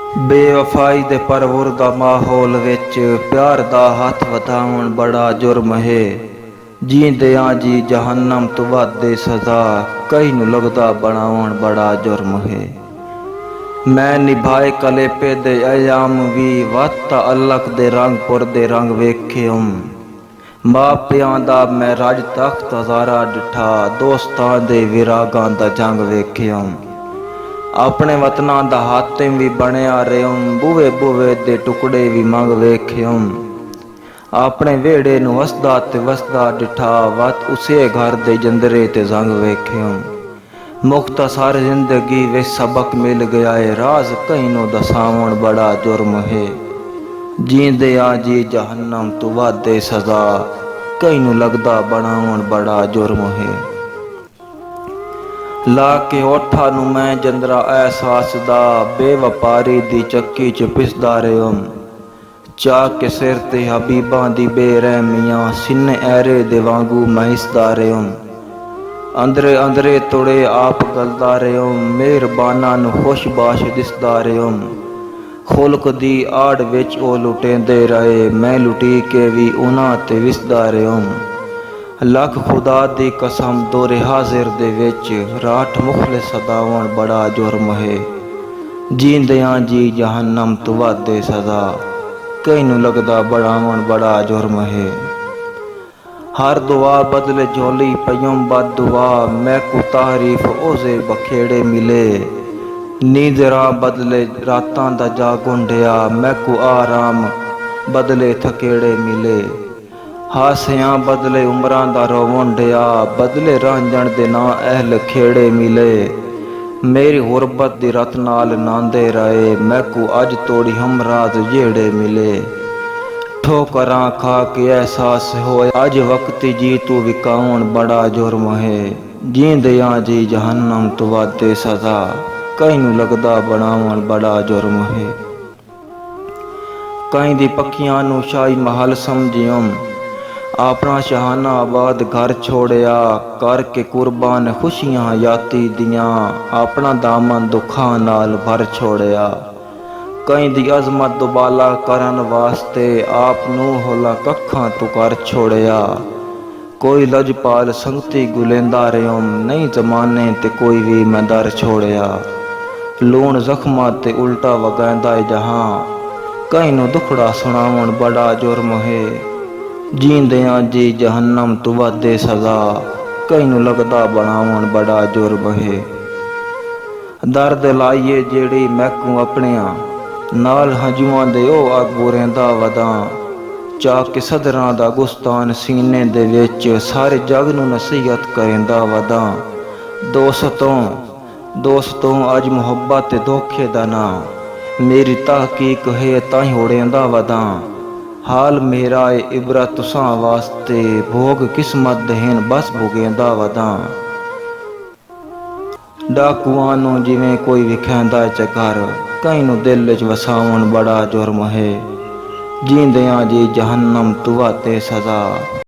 बेवफाई दे परवुरदा माहौल विच प्यार दा हथ वधाउण बड़ा जुर्म है। जींदियां जी जहन्नम तो वादे सजा कई नू लगदा बनाउण बड़ा जुर्म है। मैं निभाए कलेपे दे अयाम भी वत अलक दे रंगपुर दे रंग वेख्यम। मापियां दा मैं राज तख्त हज़ारा डिठा दोस्तां दे विरागां दा जंग वेख्यम। अपने वतना दा हातिम भी बनया रहम बुवे बुवे दे टुकड़े भी मंग वेख्यम। अपने वेड़े नू वसदा ते वसदा डिठा वत उसे घर दे जंदरे ते जंग वेख्यम। मुख्तसर जिंदगी विच सबक मिल गया है राज कहीं दसावण बड़ा जुर्म है। जींदियां जी जहन्नम तो वादे सजा कहीं लगदा बनावण बड़ा जुर्म है। ला के ओठा नू मैं जंदरा एहसास दा बेवपारी दी चक्की च पिसदा रहम। चा के सिर ते हबीबां दी बेरहमियां सीने ऐरे दे वांगू महिसदा रहम। अंदरे अंदरे तुड़े आप गलदा रहम मेहरबाना नू खुशबाश दिसदा रहम। खुल्क दी आड़ विच ओ लुटेंदे रहे मैं लुटी के भी उन्हां ते विसदा रहम। लख खुदा दी कसम दोरे हाजिर दे विच राठ मुखलिस सदावण बड़ा जुर्म है। जींदियां जी जहन्नम तो वादे सजा कई नू लगदा बनावण बड़ा जुर्म है। हर दुआ बदले झोली पयम बद दुआ मैं को तारीफ ओजे बखेड़े मिले। नींदरा बदले रातां दा जागुंडिया मैं को आराम बदले थकेड़े मिले। हासियां बदले उमरां दा रोवण डिया बदले रांझण दे ना अहल खेड़े मिले। मेरी गुरबत दी रत नाल नांदे रहे मैं को अज तोड़ी हमराज जेड़े मिले। ठोकरां खा के एहसास होया अज वक्ती जी तू विकाउण बड़ा जुर्म है। जींदियां जी जहन्नम तो वादे सजा कई नू लगदा बनावण बड़ा जुर्म है। कई दी पक्खियां नू शाही महल समझियम अपना शहाना आबाद घर छोड़िया करके कुर्बान खुशियां हयाती दियां अपना दामन दुखां नाल भर छोड़िया। कई दी अजमत दुबाला करन वास्ते आप नू होला कखां तू कर छोड़िया। कोई लजपाल संगती गुलेंदा रहम नहीं जमाने ते कोई भी मैं दर छोड़िया। लूण जख्मां ते उल्टा वगैंदा जहां कई नू दुखड़ा सुनावण बड़ा जुर्म है। जींदियां जी जहन्नम तो वादे सजा कई नू लगदा बनावण बड़ा जुर्म है। दर्द लाइए जेड़ी मैकू अपनिया नाल हंजुआं दे ओ अगू रहिंदा वदां। चा के सदरां दा गुस्तान सीने दे विच सारे जग नू नसीहत करिंदा वदां। दोस्तों अज मुहब्बत ते धोखे दा ना मेरी तहकीक है ताई उड़ेंदा वदां। हाल मेरा ए इबरत तुसां वास्ते भोग किस्मत दहेन बस भुगेंदा वदां। डाकुआं नू जिवें कोई विखैंदा चकर कई नू दिल च वसावण बड़ा जुर्म है। जींदियां जी जहन्नम तो वादे सजा।